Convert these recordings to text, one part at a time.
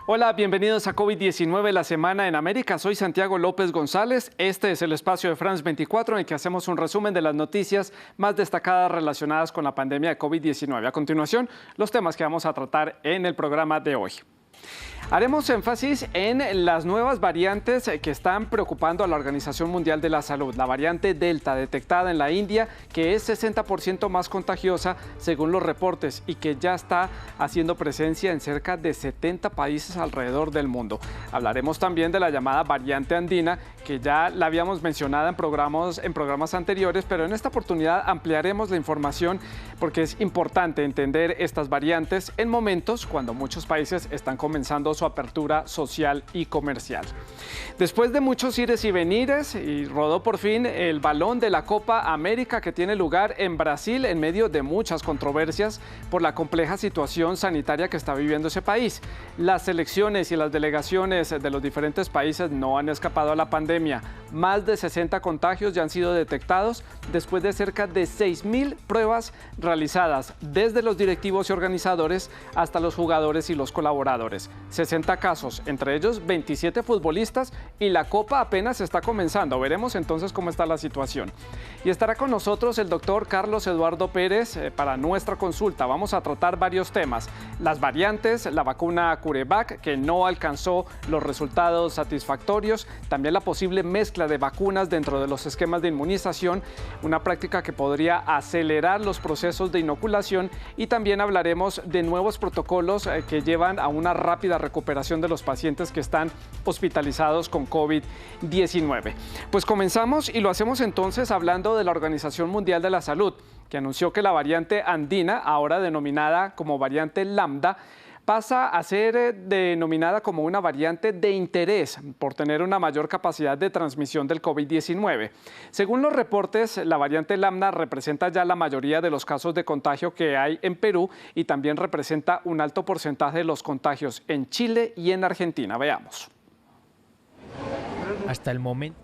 Hola, bienvenidos a COVID-19, la semana en América. Soy Santiago López González. Este es el espacio de France 24 en el que hacemos un resumen de las noticias más destacadas relacionadas con la pandemia de COVID-19. A continuación, los temas que vamos a tratar en el programa de hoy. Haremos énfasis en las nuevas variantes que están preocupando a la Organización Mundial de la Salud. La variante Delta, detectada en la India, que es 60% más contagiosa según los reportes y que ya está haciendo presencia en cerca de 70 países alrededor del mundo. Hablaremos también de la llamada variante andina, que ya la habíamos mencionado en programas anteriores, pero en esta oportunidad ampliaremos la información porque es importante entender estas variantes en momentos cuando muchos países están comenzando su apertura social y comercial. Después de muchos ires y venires, y rodó por fin el balón de la Copa América que tiene lugar en Brasil en medio de muchas controversias por la compleja situación sanitaria que está viviendo ese país. Las selecciones y las delegaciones de los diferentes países no han escapado a la pandemia. Más de 60 contagios ya han sido detectados después de cerca de 6.000 pruebas realizadas desde los directivos y organizadores hasta los jugadores y los colaboradores. 60 casos, entre ellos 27 futbolistas, y la Copa apenas está comenzando. Veremos entonces cómo está la situación. Y estará con nosotros el doctor Carlos Eduardo Pérez para nuestra consulta. Vamos a tratar varios temas: las variantes, la vacuna CureVac, que no alcanzó los resultados satisfactorios, también la posible mezcla de vacunas dentro de los esquemas de inmunización, una práctica que podría acelerar los procesos de inoculación, y también hablaremos de nuevos protocolos que llevan a una rápida recuperación de los pacientes que están hospitalizados con COVID-19. Pues comenzamos, y lo hacemos entonces hablando de la Organización Mundial de la Salud, que anunció que la variante andina, ahora denominada como variante Lambda, pasa a ser denominada como una variante de interés por tener una mayor capacidad de transmisión del COVID-19. Según los reportes, la variante Lambda representa ya la mayoría de los casos de contagio que hay en Perú y también representa un alto porcentaje de los contagios en Chile y en Argentina. Veamos. Hasta el momento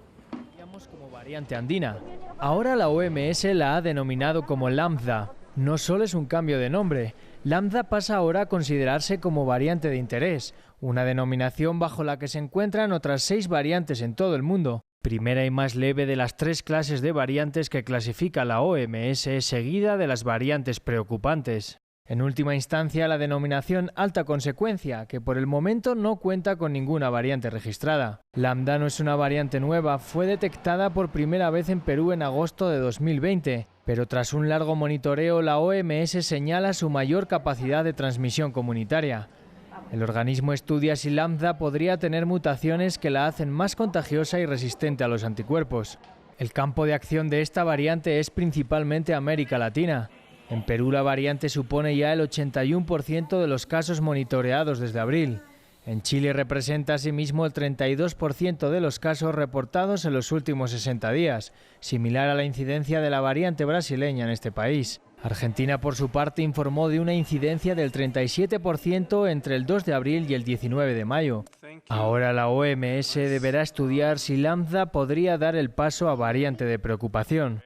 veíamos como variante andina. Ahora la OMS la ha denominado como Lambda. No solo es un cambio de nombre. Lambda pasa ahora a considerarse como variante de interés, una denominación bajo la que se encuentran otras 6 variantes en todo el mundo. Primera y más leve de las 3 clases de variantes que clasifica la OMS, seguida de las variantes preocupantes. En última instancia, la denominación alta consecuencia, que por el momento no cuenta con ninguna variante registrada. Lambda no es una variante nueva, fue detectada por primera vez en Perú en agosto de 2020, pero tras un largo monitoreo, la OMS señala su mayor capacidad de transmisión comunitaria. El organismo estudia si Lambda podría tener mutaciones que la hacen más contagiosa y resistente a los anticuerpos. El campo de acción de esta variante es principalmente América Latina. En Perú la variante supone ya el 81% de los casos monitoreados desde abril. En Chile representa asimismo el 32% de los casos reportados en los últimos 60 días, similar a la incidencia de la variante brasileña en este país. Argentina, por su parte, informó de una incidencia del 37% entre el 2 de abril y el 19 de mayo. Ahora la OMS deberá estudiar si Lambda podría dar el paso a variante de preocupación.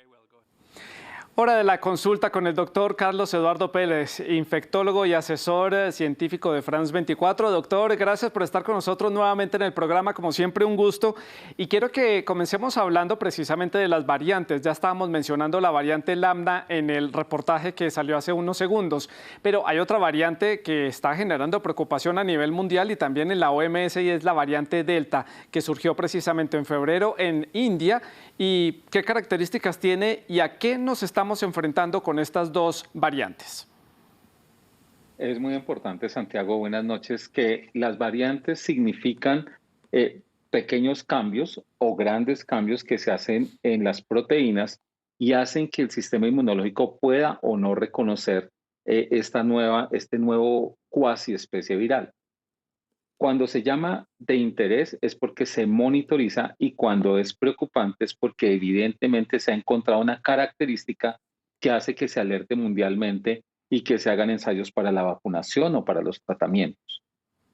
Hora de la consulta con el doctor Carlos Eduardo Pérez, infectólogo y asesor científico de France 24. Doctor, gracias por estar con nosotros nuevamente en el programa, como siempre un gusto. Y quiero que comencemos hablando precisamente de las variantes. Ya estábamos mencionando la variante Lambda en el reportaje que salió hace unos segundos, pero hay otra variante que está generando preocupación a nivel mundial y también en la OMS, y es la variante Delta, que surgió precisamente en febrero en India. ¿Y qué características tiene y a qué nos estamos enfrentando con estas dos variantes? Es muy importante, Santiago, buenas noches, que las variantes significan pequeños cambios o grandes cambios que se hacen en las proteínas y hacen que el sistema inmunológico pueda o no reconocer este nuevo cuasi especie viral. Cuando se llama de interés es porque se monitoriza, y cuando es preocupante es porque evidentemente se ha encontrado una característica que hace que se alerte mundialmente y que se hagan ensayos para la vacunación o para los tratamientos.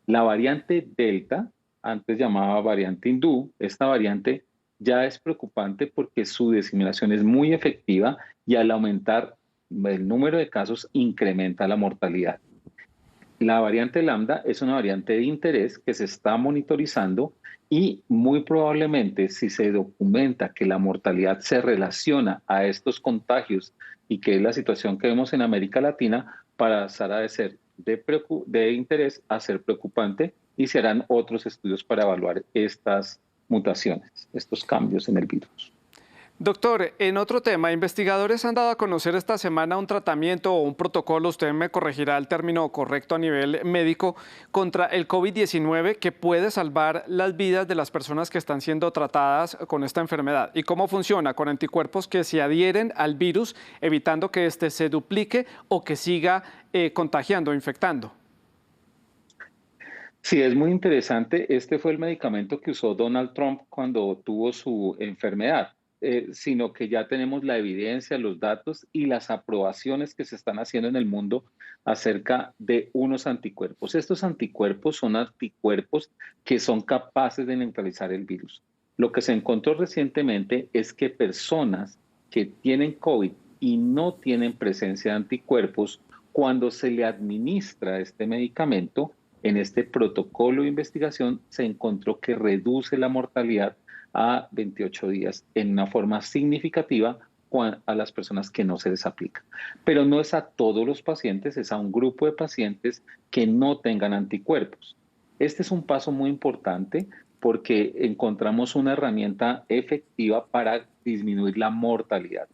La variante Delta, antes llamada variante hindú, esta variante ya es preocupante porque su diseminación es muy efectiva y al aumentar el número de casos incrementa la mortalidad. La variante lambda es una variante de interés que se está monitorizando y muy probablemente si se documenta que la mortalidad se relaciona a estos contagios y que es la situación que vemos en América Latina, pasará de ser de interés a ser preocupante y se harán otros estudios para evaluar estas mutaciones, estos cambios en el virus. Doctor, en otro tema, investigadores han dado a conocer esta semana un tratamiento o un protocolo, usted me corregirá el término correcto a nivel médico, contra el COVID-19 que puede salvar las vidas de las personas que están siendo tratadas con esta enfermedad. ¿Y cómo funciona? Con anticuerpos que se adhieren al virus, evitando que éste se duplique o que siga contagiando, infectando. Sí, es muy interesante. Este fue el medicamento que usó Donald Trump cuando tuvo su enfermedad, sino que ya tenemos la evidencia, los datos y las aprobaciones que se están haciendo en el mundo acerca de unos anticuerpos. Estos anticuerpos son anticuerpos que son capaces de neutralizar el virus. Lo que se encontró recientemente es que personas que tienen COVID y no tienen presencia de anticuerpos, cuando se le administra este medicamento, en este protocolo de investigación se encontró que reduce la mortalidad a 28 días en una forma significativa a las personas que no se les aplica. Pero no es a todos los pacientes, es a un grupo de pacientes que no tengan anticuerpos. Este es un paso muy importante porque encontramos una herramienta efectiva para disminuir la mortalidad.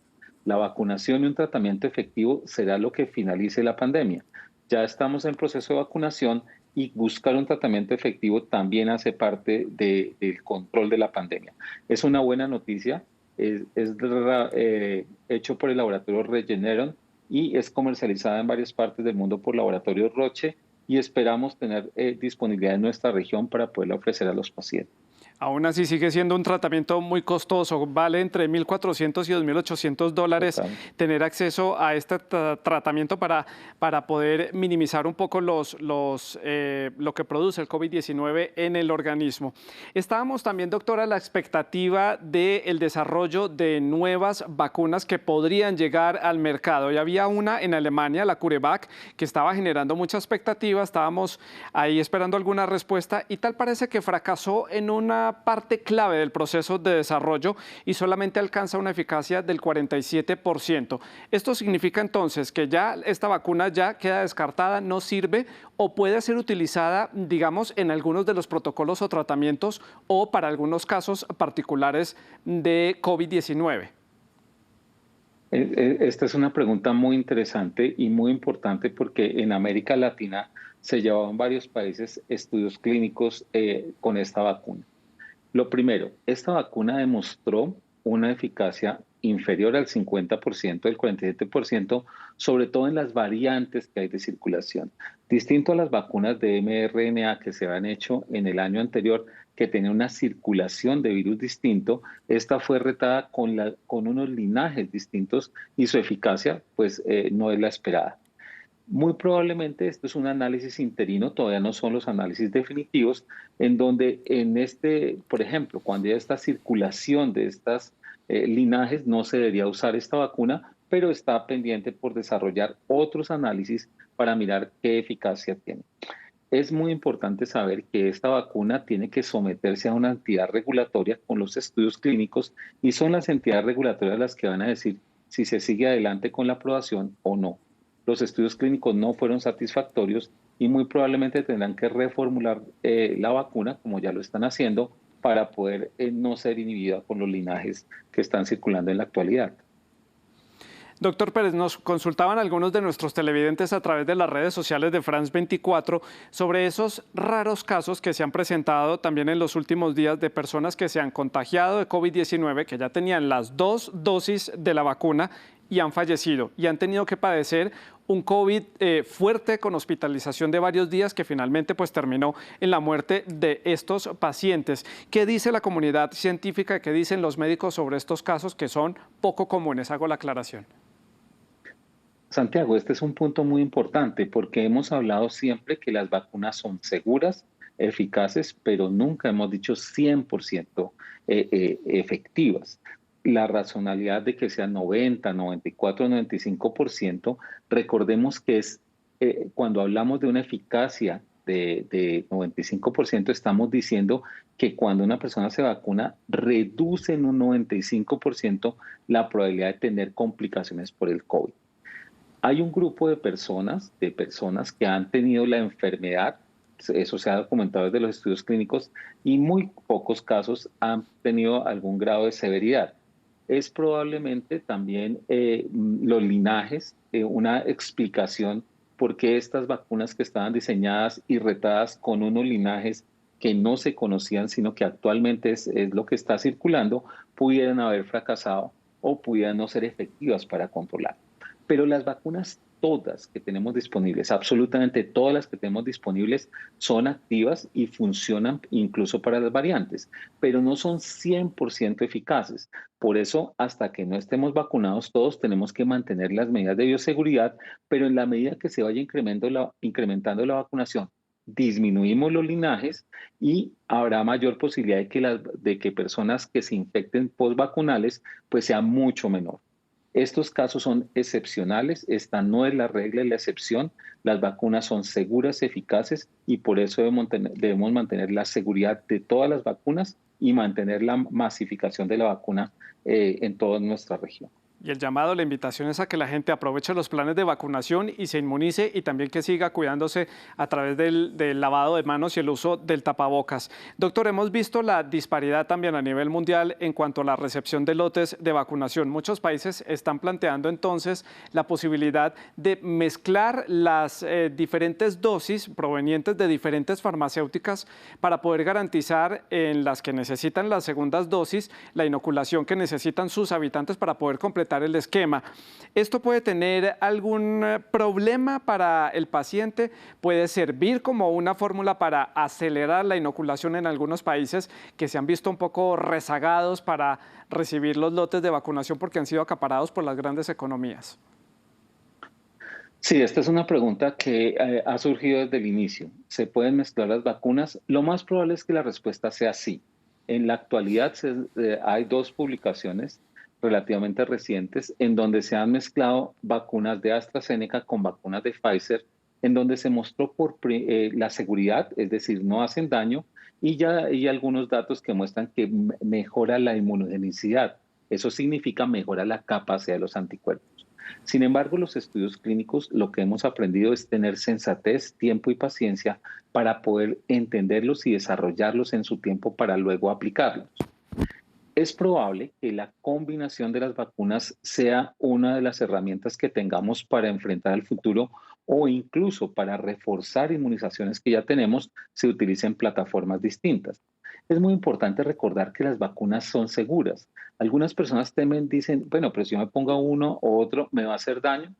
La vacunación y un tratamiento efectivo será lo que finalice la pandemia. Ya estamos en proceso de vacunación y buscar un tratamiento efectivo también hace parte del control de la pandemia. Es una buena noticia, hecho por el laboratorio Regeneron y es comercializada en varias partes del mundo por Laboratorio Roche y esperamos tener disponibilidad en nuestra región para poderla ofrecer a los pacientes. Aún así sigue siendo un tratamiento muy costoso, vale entre $1.400 y $2.800 Total. tener acceso a este tratamiento para poder minimizar un poco lo que produce el COVID-19 en el organismo. Estábamos también, doctora, a la expectativa del desarrollo de nuevas vacunas que podrían llegar al mercado. Y había una en Alemania, la CureVac, que estaba generando mucha expectativa, estábamos ahí esperando alguna respuesta y tal parece que fracasó en una parte clave del proceso de desarrollo y solamente alcanza una eficacia del 47%. ¿Esto significa entonces que ya esta vacuna ya queda descartada, no sirve o puede ser utilizada, digamos, en algunos de los protocolos o tratamientos o para algunos casos particulares de COVID-19? Esta es una pregunta muy interesante y muy importante porque en América Latina se llevaban en varios países estudios clínicos con esta vacuna. Lo primero, esta vacuna demostró una eficacia inferior al 50%, del 47%, sobre todo en las variantes que hay de circulación. Distinto a las vacunas de mRNA que se han hecho en el año anterior, que tenía una circulación de virus distinto, esta fue retada con unos linajes distintos y su eficacia pues, no es la esperada. Muy probablemente esto es un análisis interino, todavía no son los análisis definitivos, en donde por ejemplo, cuando hay esta circulación de estas linajes, no se debería usar esta vacuna, pero está pendiente por desarrollar otros análisis para mirar qué eficacia tiene. Es muy importante saber que esta vacuna tiene que someterse a una entidad regulatoria con los estudios clínicos y son las entidades regulatorias las que van a decir si se sigue adelante con la aprobación o no. Los estudios clínicos no fueron satisfactorios y muy probablemente tendrán que reformular la vacuna, como ya lo están haciendo, para poder no ser inhibida por los linajes que están circulando en la actualidad. Doctor Pérez, nos consultaban algunos de nuestros televidentes a través de las redes sociales de France 24 sobre esos raros casos que se han presentado también en los últimos días de personas que se han contagiado de COVID-19, que ya tenían las 2 dosis de la vacuna y han fallecido y han tenido que padecer un COVID fuerte con hospitalización de varios días que finalmente pues terminó en la muerte de estos pacientes. ¿Qué dice la comunidad científica, qué dicen los médicos sobre estos casos que son poco comunes? Hago la aclaración. Santiago, este es un punto muy importante porque hemos hablado siempre que las vacunas son seguras, eficaces, pero nunca hemos dicho 100% efectivas. La racionalidad de que sean 90, 94, 95%, recordemos que es cuando hablamos de una eficacia de 95%, estamos diciendo que cuando una persona se vacuna, reduce en un 95% la probabilidad de tener complicaciones por el COVID. Hay un grupo de personas que han tenido la enfermedad, eso se ha documentado desde los estudios clínicos, y muy pocos casos han tenido algún grado de severidad. Es probablemente también los linajes, una explicación por qué estas vacunas que estaban diseñadas y retadas con unos linajes que no se conocían, sino que actualmente es lo que está circulando, pudieran haber fracasado o pudieran no ser efectivas para controlar. Pero las vacunas todas que tenemos disponibles, absolutamente todas las que tenemos disponibles, son activas y funcionan incluso para las variantes, pero no son 100% eficaces. Por eso, hasta que no estemos vacunados todos, tenemos que mantener las medidas de bioseguridad, pero en la medida que se vaya incrementando la vacunación, disminuimos los linajes y habrá mayor posibilidad de que personas que se infecten postvacunales pues sea mucho menor. Estos casos son excepcionales, esta no es la regla, es la excepción. Las vacunas son seguras, eficaces y por eso debemos mantener la seguridad de todas las vacunas y mantener la masificación de la vacuna en toda nuestra región. Y el llamado, la invitación es a que la gente aproveche los planes de vacunación y se inmunice y también que siga cuidándose a través del lavado de manos y el uso del tapabocas. Doctor, hemos visto la disparidad también a nivel mundial en cuanto a la recepción de lotes de vacunación. Muchos países están planteando entonces la posibilidad de mezclar las diferentes dosis provenientes de diferentes farmacéuticas para poder garantizar en las que necesitan las segundas dosis la inoculación que necesitan sus habitantes para poder completar el esquema. ¿Esto puede tener algún problema para el paciente? ¿Puede servir como una fórmula para acelerar la inoculación en algunos países que se han visto un poco rezagados para recibir los lotes de vacunación porque han sido acaparados por las grandes economías? Sí, esta es una pregunta que ha surgido desde el inicio. ¿Se pueden mezclar las vacunas? Lo más probable es que la respuesta sea sí. En la actualidad hay dos publicaciones relativamente recientes en donde se han mezclado vacunas de AstraZeneca con vacunas de Pfizer, en donde se mostró la seguridad, es decir, no hacen daño, y ya hay algunos datos que muestran que mejora la inmunogenicidad. Eso significa mejora la capacidad de los anticuerpos. Sin embargo, los estudios clínicos, lo que hemos aprendido es tener sensatez, tiempo y paciencia para poder entenderlos y desarrollarlos en su tiempo para luego aplicarlos. Es probable que la combinación de las vacunas sea una de las herramientas que tengamos para enfrentar el futuro o incluso para reforzar inmunizaciones que ya tenemos, se utilicen plataformas distintas. Es muy importante recordar que las vacunas son seguras. Algunas personas temen, dicen, bueno, pero si yo me pongo uno o otro, ¿me va a hacer daño?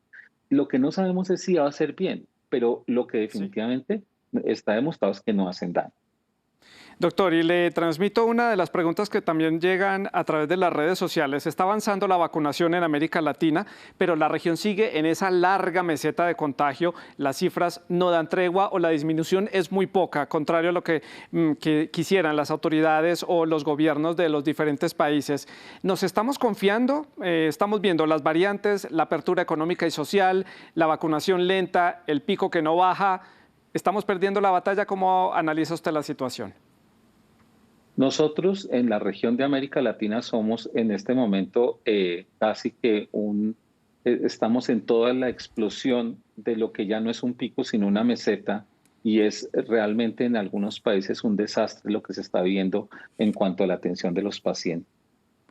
Lo que no sabemos es si va a hacer bien, pero lo que definitivamente está demostrado es que no hacen daño. Doctor, y le transmito una de las preguntas que también llegan a través de las redes sociales. Está avanzando la vacunación en América Latina, pero la región sigue en esa larga meseta de contagio. Las cifras no dan tregua o la disminución es muy poca, contrario a lo que quisieran las autoridades o los gobiernos de los diferentes países. ¿Nos estamos confiando? Estamos viendo las variantes, la apertura económica y social, la vacunación lenta, el pico que no baja. ¿Estamos perdiendo la batalla? ¿Cómo analiza usted la situación? Nosotros en la región de América Latina somos en este momento casi que estamos en toda la explosión de lo que ya no es un pico sino una meseta y es realmente en algunos países un desastre lo que se está viendo en cuanto a la atención de los pacientes.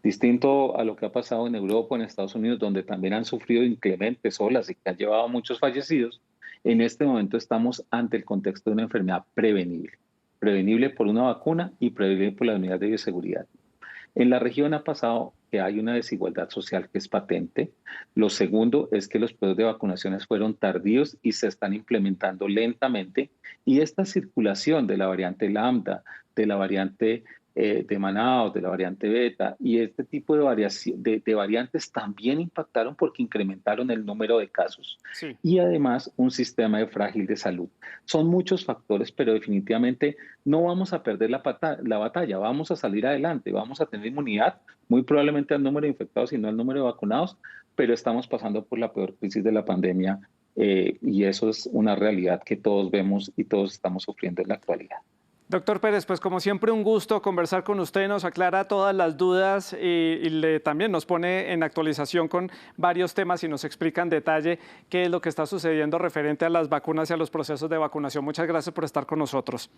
Distinto a lo que ha pasado en Europa o en Estados Unidos, donde también han sufrido inclementes olas y que han llevado a muchos fallecidos, en este momento estamos ante el contexto de una enfermedad prevenible. Prevenible por una vacuna y prevenible por las medidas de bioseguridad. En la región ha pasado que hay una desigualdad social que es patente. Lo segundo es que los procesos de vacunaciones fueron tardíos y se están implementando lentamente. Y esta circulación de la variante lambda, de la variante de Manaus, de la variante beta y este tipo de variantes también impactaron porque incrementaron el número de casos. Sí. Y además un sistema frágil de salud. Son muchos factores, pero definitivamente no vamos a perder la batalla, vamos a salir adelante, vamos a tener inmunidad, muy probablemente al número de infectados y no al número de vacunados, pero estamos pasando por la peor crisis de la pandemia y eso es una realidad que todos vemos y todos estamos sufriendo en la actualidad. Doctor Pérez, pues como siempre un gusto conversar con usted, nos aclara todas las dudas y también nos pone en actualización con varios temas y nos explica en detalle qué es lo que está sucediendo referente a las vacunas y a los procesos de vacunación. Muchas gracias por estar con nosotros.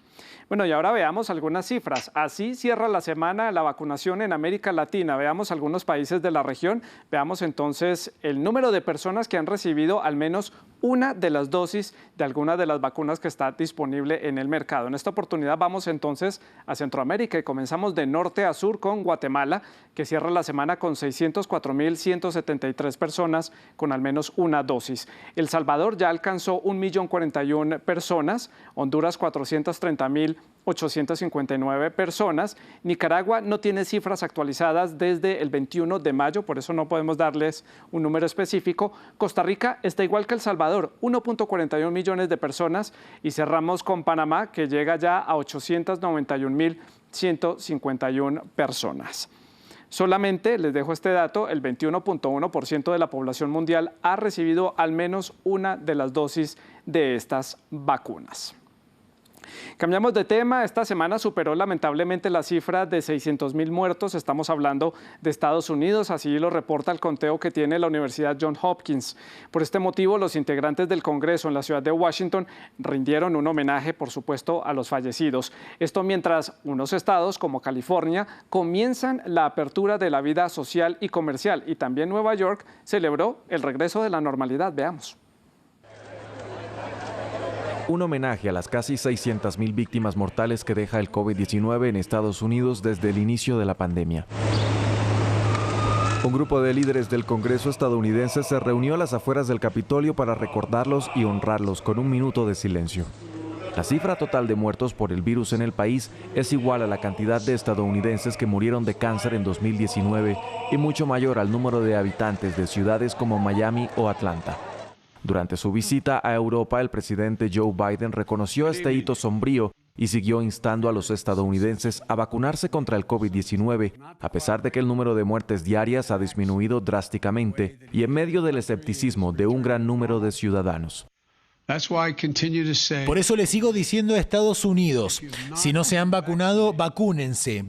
Bueno, y ahora veamos algunas cifras. Así cierra la semana la vacunación en América Latina. Veamos algunos países de la región. Veamos entonces el número de personas que han recibido al menos una de las dosis de alguna de las vacunas que está disponible en el mercado. En esta oportunidad vamos entonces a Centroamérica y comenzamos de norte a sur con Guatemala, que cierra la semana con 604.173 personas con al menos una dosis. El Salvador ya alcanzó 1.041.000 personas, Honduras 430.859 personas. Nicaragua no tiene cifras actualizadas desde el 21 de mayo, por eso no podemos darles un número específico. Costa Rica está igual que El Salvador, 1.41 millones de personas, y cerramos con Panamá, que llega ya a 891.151 personas. Solamente, les dejo este dato, el 21.1% de la población mundial ha recibido al menos una de las dosis de estas vacunas. Cambiamos de tema. Esta semana superó lamentablemente la cifra de 600.000 muertos. Estamos hablando de Estados Unidos, así lo reporta el conteo que tiene la Universidad Johns Hopkins. Por este motivo, los integrantes del Congreso en la ciudad de Washington rindieron un homenaje, por supuesto, a los fallecidos. Esto mientras unos estados como California comienzan la apertura de la vida social y comercial, y también Nueva York celebró el regreso de la normalidad. Veamos. Un homenaje a las casi 600.000 víctimas mortales que deja el COVID-19 en Estados Unidos desde el inicio de la pandemia. Un grupo de líderes del Congreso estadounidense se reunió a las afueras del Capitolio para recordarlos y honrarlos con un minuto de silencio. La cifra total de muertos por el virus en el país es igual a la cantidad de estadounidenses que murieron de cáncer en 2019 y mucho mayor al número de habitantes de ciudades como Miami o Atlanta. Durante su visita a Europa, el presidente Joe Biden reconoció este hito sombrío y siguió instando a los estadounidenses a vacunarse contra el COVID-19, a pesar de que el número de muertes diarias ha disminuido drásticamente y en medio del escepticismo de un gran número de ciudadanos. Por eso le sigo diciendo a Estados Unidos, si no se han vacunado, vacúnense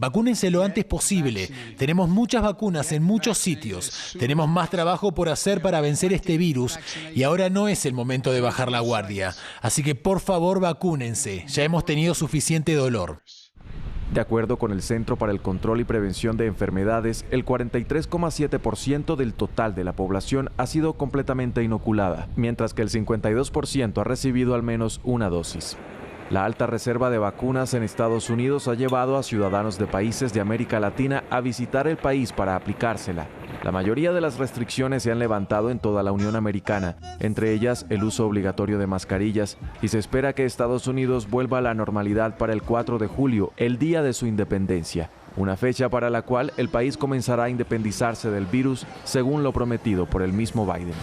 lo antes posible. Tenemos muchas vacunas en muchos sitios, tenemos más trabajo por hacer para vencer este virus y ahora no es el momento de bajar la guardia. Así que por favor vacúnense, ya hemos tenido suficiente dolor. De acuerdo con el Centro para el Control y Prevención de Enfermedades, el 43,7% del total de la población ha sido completamente inoculada, mientras que el 52% ha recibido al menos una dosis. La alta reserva de vacunas en Estados Unidos ha llevado a ciudadanos de países de América Latina a visitar el país para aplicársela. La mayoría de las restricciones se han levantado en toda la Unión Americana, entre ellas el uso obligatorio de mascarillas, y se espera que Estados Unidos vuelva a la normalidad para el 4 de julio, el día de su independencia, una fecha para la cual el país comenzará a independizarse del virus, según lo prometido por el mismo Biden.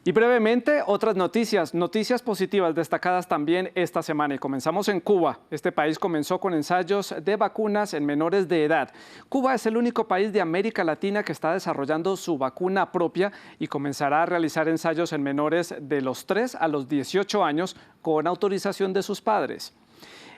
Y brevemente, otras noticias positivas destacadas también esta semana. Y comenzamos en Cuba. Este país comenzó con ensayos de vacunas en menores de edad. Cuba es el único país de América Latina que está desarrollando su vacuna propia y comenzará a realizar ensayos en menores de los 3 a los 18 años con autorización de sus padres.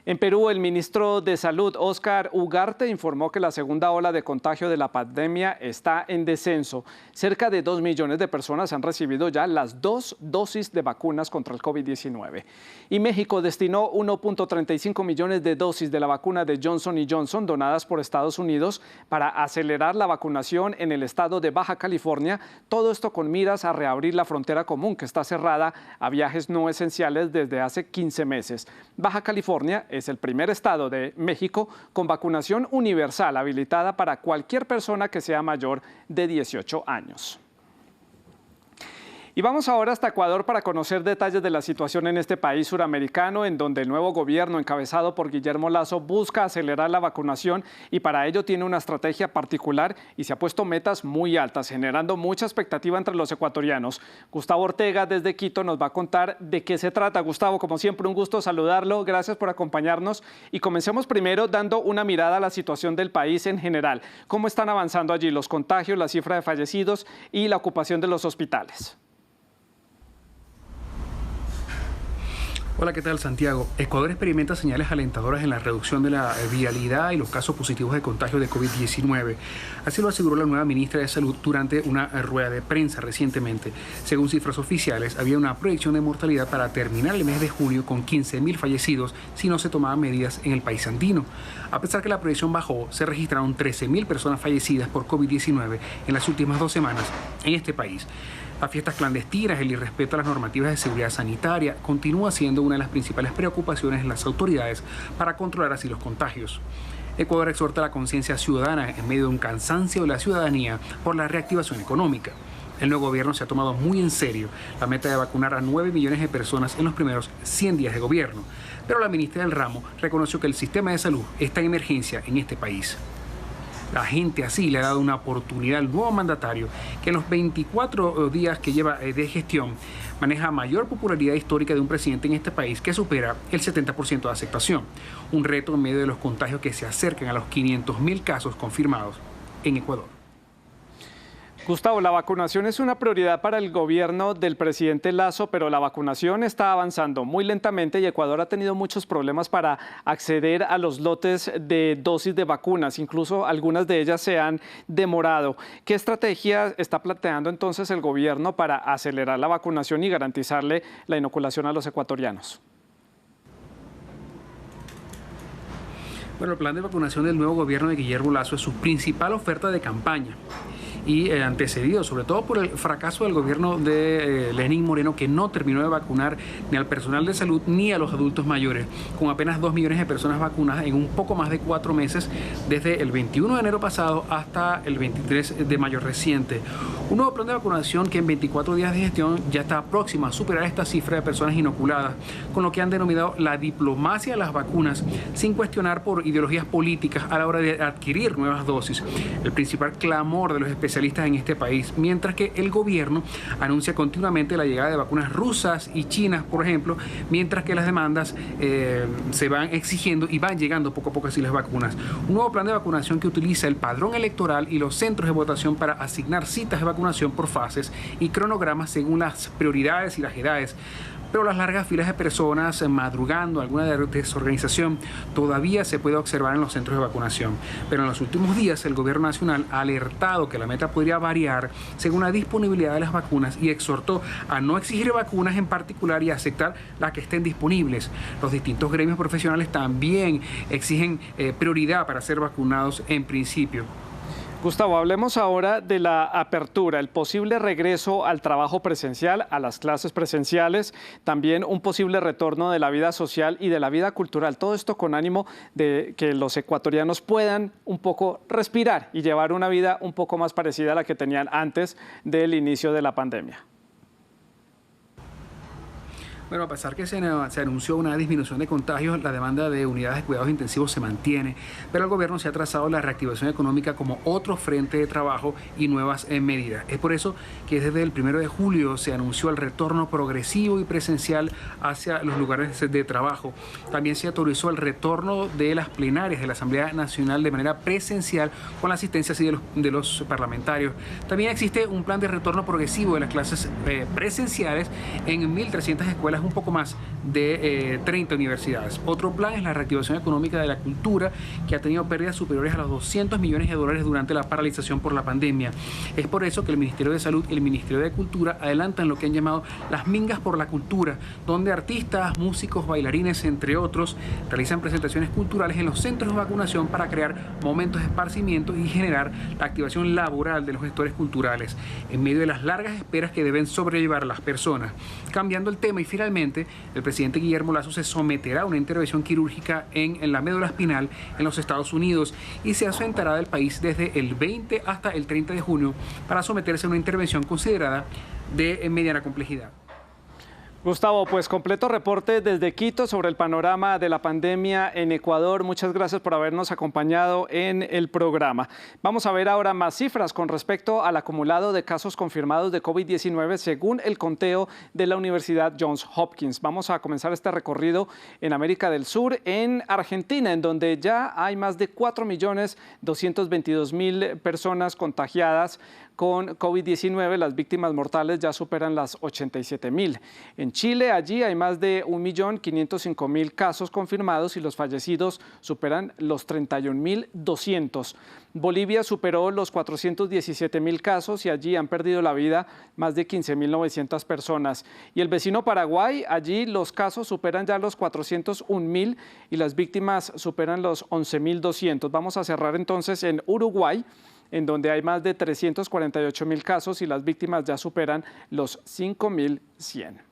En Perú, el ministro de Salud, Óscar Ugarte, informó que la segunda ola de contagio de la pandemia está en descenso. Cerca de 2 millones de personas han recibido ya las 2 dosis de vacunas contra el COVID-19. Y México destinó 1.35 millones de dosis de la vacuna de Johnson & Johnson donadas por Estados Unidos para acelerar la vacunación en el estado de Baja California. Todo esto con miras a reabrir la frontera común, que está cerrada a viajes no esenciales desde hace 15 meses. Baja California es el primer estado de México con vacunación universal habilitada para cualquier persona que sea mayor de 18 años. Y vamos ahora hasta Ecuador para conocer detalles de la situación en este país suramericano, en donde el nuevo gobierno encabezado por Guillermo Lasso busca acelerar la vacunación y para ello tiene una estrategia particular y se ha puesto metas muy altas, generando mucha expectativa entre los ecuatorianos. Gustavo Ortega desde Quito nos va a contar de qué se trata. Gustavo, como siempre, un gusto saludarlo. Gracias por acompañarnos y comencemos primero dando una mirada a la situación del país en general. ¿Cómo están avanzando allí los contagios, la cifra de fallecidos y la ocupación de los hospitales? Hola, ¿qué tal, Santiago? Ecuador experimenta señales alentadoras en la reducción de la viralidad y los casos positivos de contagio de COVID-19. Así lo aseguró la nueva ministra de Salud durante una rueda de prensa recientemente. Según cifras oficiales, había una proyección de mortalidad para terminar el mes de junio con 15.000 fallecidos si no se tomaban medidas en el país andino. A pesar que la proyección bajó, se registraron 13.000 personas fallecidas por COVID-19 en las últimas 2 semanas en este país. Las fiestas clandestinas, el irrespeto a las normativas de seguridad sanitaria continúa siendo una de las principales preocupaciones de las autoridades para controlar así los contagios. Ecuador exhorta a la conciencia ciudadana en medio de un cansancio de la ciudadanía por la reactivación económica. El nuevo gobierno se ha tomado muy en serio la meta de vacunar a 9 millones de personas en los primeros 100 días de gobierno, pero la ministra del ramo reconoció que el sistema de salud está en emergencia en este país. La gente así le ha dado una oportunidad al nuevo mandatario, que en los 24 días que lleva de gestión maneja mayor popularidad histórica de un presidente en este país, que supera el 70% de aceptación. Un reto en medio de los contagios que se acercan a los 500.000 casos confirmados en Ecuador. Gustavo, la vacunación es una prioridad para el gobierno del presidente Lasso, pero la vacunación está avanzando muy lentamente y Ecuador ha tenido muchos problemas para acceder a los lotes de dosis de vacunas. Incluso algunas de ellas se han demorado. ¿Qué estrategia está planteando entonces el gobierno para acelerar la vacunación y garantizarle la inoculación a los ecuatorianos? Bueno, el plan de vacunación del nuevo gobierno de Guillermo Lasso es su principal oferta de campaña y antecedido sobre todo por el fracaso del gobierno de Lenín Moreno, que no terminó de vacunar ni al personal de salud ni a los adultos mayores, con apenas 2 millones de personas vacunadas en un poco más de 4 meses, desde el 21 de enero pasado hasta el 23 de mayo reciente. Un nuevo plan de vacunación que en 24 días de gestión ya está próximo a superar esta cifra de personas inoculadas, con lo que han denominado la diplomacia de las vacunas, sin cuestionar por ideologías políticas a la hora de adquirir nuevas dosis. El principal clamor de los especialistas en este país, mientras que el gobierno anuncia continuamente la llegada de vacunas rusas y chinas, por ejemplo, mientras que las demandas se van exigiendo y van llegando poco a poco así las vacunas. Un nuevo plan de vacunación que utiliza el padrón electoral y los centros de votación para asignar citas de vacunación por fases y cronogramas según las prioridades y las edades. Pero las largas filas de personas madrugando, alguna desorganización, todavía se puede observar en los centros de vacunación. Pero en los últimos días el gobierno nacional ha alertado que la meta podría variar según la disponibilidad de las vacunas y exhortó a no exigir vacunas en particular y a aceptar las que estén disponibles. Los distintos gremios profesionales también exigen prioridad para ser vacunados en principio. Gustavo, hablemos ahora de la apertura, el posible regreso al trabajo presencial, a las clases presenciales, también un posible retorno de la vida social y de la vida cultural. Todo esto con ánimo de que los ecuatorianos puedan un poco respirar y llevar una vida un poco más parecida a la que tenían antes del inicio de la pandemia. Bueno, a pesar que se anunció una disminución de contagios, la demanda de unidades de cuidados intensivos se mantiene, pero el gobierno se ha trazado la reactivación económica como otro frente de trabajo y nuevas medidas. Es por eso que desde el 1 de julio se anunció el retorno progresivo y presencial hacia los lugares de trabajo. También se autorizó el retorno de las plenarias de la Asamblea Nacional de manera presencial con la asistencia así de los parlamentarios. También existe un plan de retorno progresivo de las clases presenciales en 1.300 escuelas, un poco más de 30 universidades. Otro plan es la reactivación económica de la cultura, que ha tenido pérdidas superiores a los $200 millones durante la paralización por la pandemia. Es por eso que el Ministerio de Salud y el Ministerio de Cultura adelantan lo que han llamado las mingas por la cultura, donde artistas, músicos, bailarines, entre otros, realizan presentaciones culturales en los centros de vacunación para crear momentos de esparcimiento y generar la activación laboral de los gestores culturales, en medio de las largas esperas que deben sobrellevar las personas. Cambiando el tema y finalmente, el presidente Guillermo Lasso se someterá a una intervención quirúrgica en la médula espinal en los Estados Unidos y se ausentará del país desde el 20 hasta el 30 de junio para someterse a una intervención considerada de mediana complejidad. Gustavo, pues completo reporte desde Quito sobre el panorama de la pandemia en Ecuador. Muchas gracias por habernos acompañado en el programa. Vamos a ver ahora más cifras con respecto al acumulado de casos confirmados de COVID-19 según el conteo de la Universidad Johns Hopkins. Vamos a comenzar este recorrido en América del Sur, en Argentina, en donde ya hay más de 4.222.000 personas contagiadas con COVID-19, las víctimas mortales ya superan las 87.000. En Chile, allí hay más de 1.505.000 casos confirmados y los fallecidos superan los 31.200. Bolivia superó los 417.000 casos y allí han perdido la vida más de 15.900 personas. Y el vecino Paraguay, allí los casos superan ya los 401.000 y las víctimas superan los 11.200. Vamos a cerrar entonces en Uruguay, en donde hay más de 348.000 casos y las víctimas ya superan los 5.100.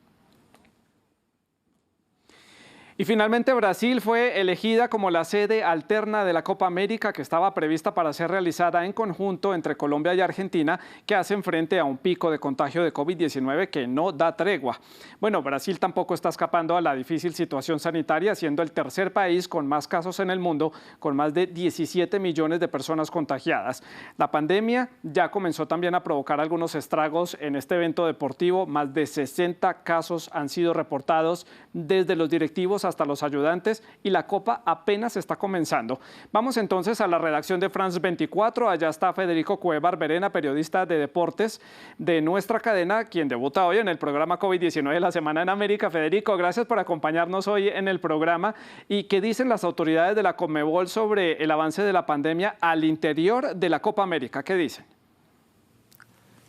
Y finalmente Brasil fue elegida como la sede alterna de la Copa América, que estaba prevista para ser realizada en conjunto entre Colombia y Argentina, que hacen frente a un pico de contagio de COVID-19 que no da tregua. Bueno, Brasil tampoco está escapando a la difícil situación sanitaria, siendo el tercer país con más casos en el mundo, con más de 17 millones de personas contagiadas. La pandemia ya comenzó también a provocar algunos estragos en este evento deportivo. Más de 60 casos han sido reportados desde los directivos hasta los ayudantes y la Copa apenas está comenzando. Vamos entonces a la redacción de France 24. Allá está Federico Cuellar Barberena, periodista de deportes de nuestra cadena, quien debuta hoy en el programa COVID-19 de la Semana en América. Federico, gracias por acompañarnos hoy en el programa. ¿Y qué dicen las autoridades de la Conmebol sobre el avance de la pandemia al interior de la Copa América? ¿Qué dicen?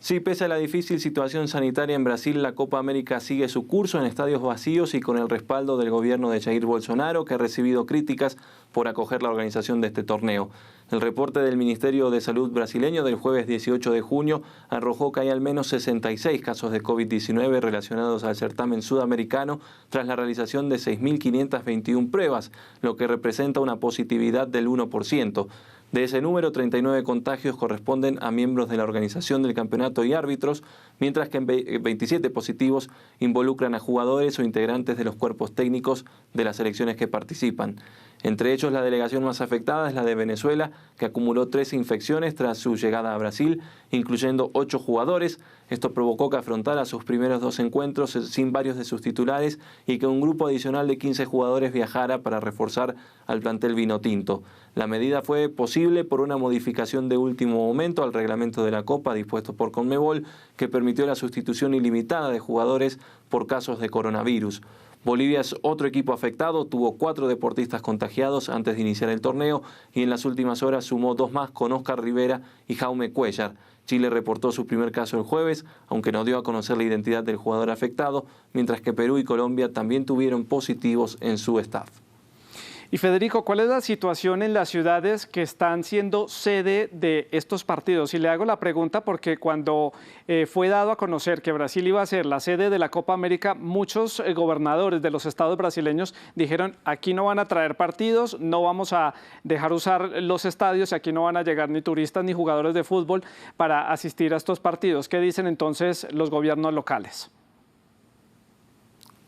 Sí, pese a la difícil situación sanitaria en Brasil, la Copa América sigue su curso en estadios vacíos y con el respaldo del gobierno de Jair Bolsonaro, que ha recibido críticas por acoger la organización de este torneo. El reporte del Ministerio de Salud brasileño del jueves 18 de junio arrojó que hay al menos 66 casos de COVID-19 relacionados al certamen sudamericano tras la realización de 6.521 pruebas, lo que representa una positividad del 1%. De ese número, 39 contagios corresponden a miembros de la organización del campeonato y árbitros, mientras que 27 positivos involucran a jugadores o integrantes de los cuerpos técnicos de las selecciones que participan. Entre ellos, la delegación más afectada es la de Venezuela, que acumuló 13 infecciones tras su llegada a Brasil, incluyendo 8 jugadores. Esto provocó que afrontara sus primeros 2 encuentros sin varios de sus titulares y que un grupo adicional de 15 jugadores viajara para reforzar al plantel vinotinto. La medida fue posible por una modificación de último momento al reglamento de la Copa dispuesto por Conmebol, que permitió la sustitución ilimitada de jugadores por casos de coronavirus. Bolivia es otro equipo afectado, tuvo 4 deportistas contagiados antes de iniciar el torneo y en las últimas horas sumó 2 más con Oscar Rivera y Jaume Cuellar. Chile reportó su primer caso el jueves, aunque no dio a conocer la identidad del jugador afectado, mientras que Perú y Colombia también tuvieron positivos en su staff. Y Federico, ¿cuál es la situación en las ciudades que están siendo sede de estos partidos? Y le hago la pregunta porque cuando fue dado a conocer que Brasil iba a ser la sede de la Copa América, muchos gobernadores de los estados brasileños dijeron: aquí no van a traer partidos, no vamos a dejar usar los estadios, aquí no van a llegar ni turistas ni jugadores de fútbol para asistir a estos partidos. ¿Qué dicen entonces los gobiernos locales?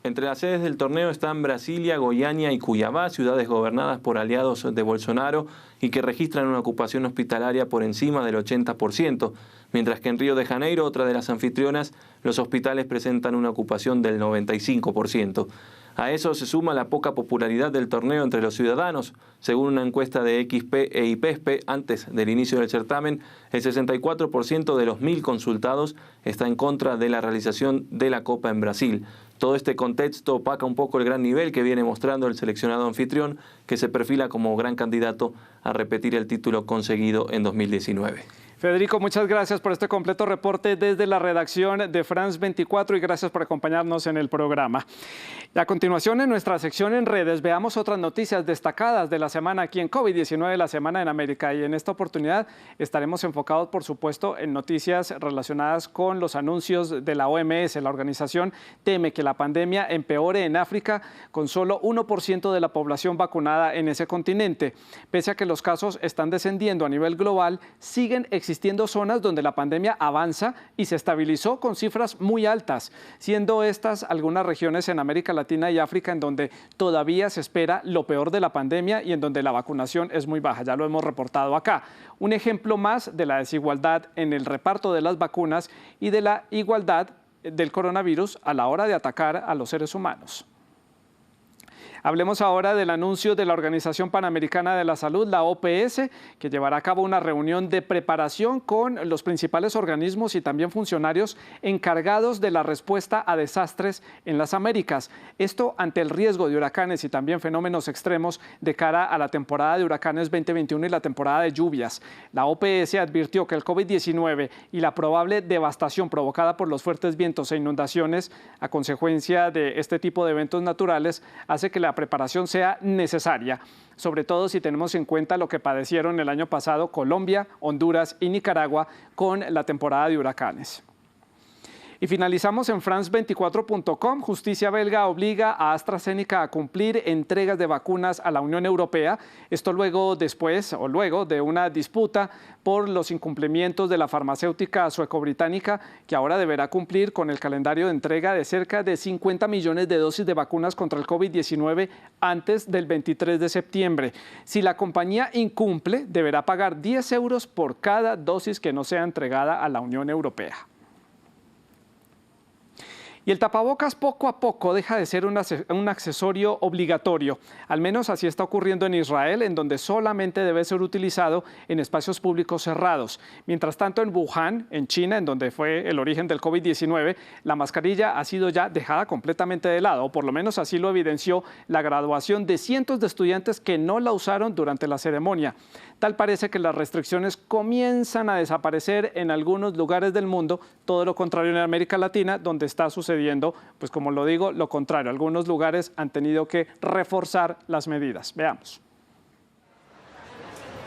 Entre las sedes del torneo están Brasilia, Goiânia y Cuiabá, ciudades gobernadas por aliados de Bolsonaro y que registran una ocupación hospitalaria por encima del 80%, mientras que en Río de Janeiro, otra de las anfitrionas, los hospitales presentan una ocupación del 95%. A eso se suma la poca popularidad del torneo entre los ciudadanos. Según una encuesta de XP e IPESPE, antes del inicio del certamen, el 64% de los 1.000 consultados está en contra de la realización de la Copa en Brasil. Todo este contexto opaca un poco el gran nivel que viene mostrando el seleccionado anfitrión, que se perfila como gran candidato a repetir el título conseguido en 2019. Federico, muchas gracias por este completo reporte desde la redacción de France 24 y gracias por acompañarnos en el programa. Y a continuación, en nuestra sección en redes, veamos otras noticias destacadas de la semana aquí en COVID-19, la Semana en América. Y en esta oportunidad estaremos enfocados, por supuesto, en noticias relacionadas con los anuncios de la OMS. La organización teme que la pandemia empeore en África con solo 1% de la población vacunada en ese continente. Pese a que los casos están descendiendo a nivel global, siguen existiendo zonas donde la pandemia avanza y se estabilizó con cifras muy altas, siendo estas algunas regiones en América Latina y África en donde todavía se espera lo peor de la pandemia y en donde la vacunación es muy baja. Ya lo hemos reportado acá. Un ejemplo más de la desigualdad en el reparto de las vacunas y de la igualdad del coronavirus a la hora de atacar a los seres humanos. Hablemos ahora del anuncio de la Organización Panamericana de la Salud, la OPS, que llevará a cabo una reunión de preparación con los principales organismos y también funcionarios encargados de la respuesta a desastres en las Américas. Esto ante el riesgo de huracanes y también fenómenos extremos de cara a la temporada de huracanes 2021 y la temporada de lluvias. La OPS advirtió que el COVID-19 y la probable devastación provocada por los fuertes vientos e inundaciones a consecuencia de este tipo de eventos naturales hace que la preparación sea necesaria, sobre todo si tenemos en cuenta lo que padecieron el año pasado Colombia, Honduras y Nicaragua con la temporada de huracanes. Y finalizamos en France24.com. Justicia belga obliga a AstraZeneca a cumplir entregas de vacunas a la Unión Europea. Esto luego de una disputa por los incumplimientos de la farmacéutica sueco-británica, que ahora deberá cumplir con el calendario de entrega de cerca de 50 millones de dosis de vacunas contra el COVID-19 antes del 23 de septiembre. Si la compañía incumple, deberá pagar 10 euros por cada dosis que no sea entregada a la Unión Europea. Y el tapabocas poco a poco deja de ser un accesorio obligatorio. Al menos así está ocurriendo en Israel, en donde solamente debe ser utilizado en espacios públicos cerrados. Mientras tanto, en Wuhan, en China, en donde fue el origen del COVID-19, la mascarilla ha sido ya dejada completamente de lado, o por lo menos así lo evidenció la graduación de cientos de estudiantes que no la usaron durante la ceremonia. Tal parece que las restricciones comienzan a desaparecer en algunos lugares del mundo, todo lo contrario en América Latina, donde está sucediendo, pues como lo digo, lo contrario. Algunos lugares han tenido que reforzar las medidas. Veamos.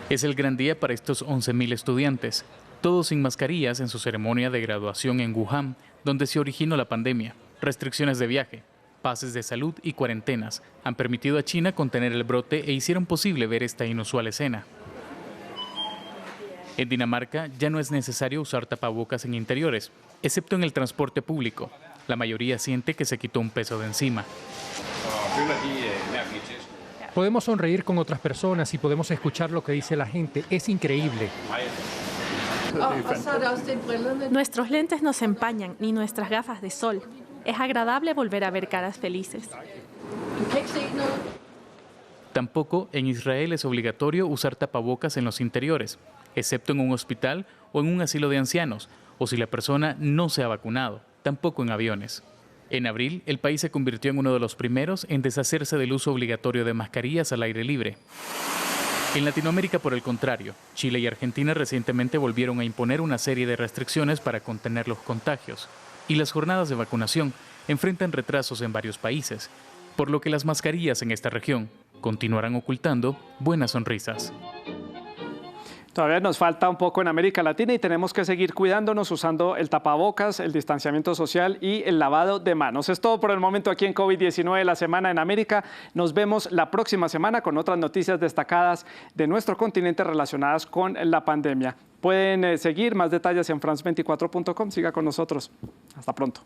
Es el gran día para estos 11.000 estudiantes, todos sin mascarillas en su ceremonia de graduación en Wuhan, donde se originó la pandemia. Restricciones de viaje, pases de salud y cuarentenas han permitido a China contener el brote e hicieron posible ver esta inusual escena. En Dinamarca ya no es necesario usar tapabocas en interiores, excepto en el transporte público. La mayoría siente que se quitó un peso de encima. Podemos sonreír con otras personas y podemos escuchar lo que dice la gente. Es increíble. Nuestros lentes no se empañan, ni nuestras gafas de sol. Es agradable volver a ver caras felices. Tampoco en Israel es obligatorio usar tapabocas en los interiores, excepto en un hospital o en un asilo de ancianos, o si la persona no se ha vacunado, tampoco en aviones. En abril, el país se convirtió en uno de los primeros en deshacerse del uso obligatorio de mascarillas al aire libre. En Latinoamérica, por el contrario, Chile y Argentina recientemente volvieron a imponer una serie de restricciones para contener los contagios, y las jornadas de vacunación enfrentan retrasos en varios países, por lo que las mascarillas en esta región continuarán ocultando buenas sonrisas. Todavía nos falta un poco en América Latina y tenemos que seguir cuidándonos usando el tapabocas, el distanciamiento social y el lavado de manos. Es todo por el momento aquí en COVID-19, la semana en América. Nos vemos la próxima semana con otras noticias destacadas de nuestro continente relacionadas con la pandemia. Pueden seguir más detalles en France24.com. Siga con nosotros. Hasta pronto.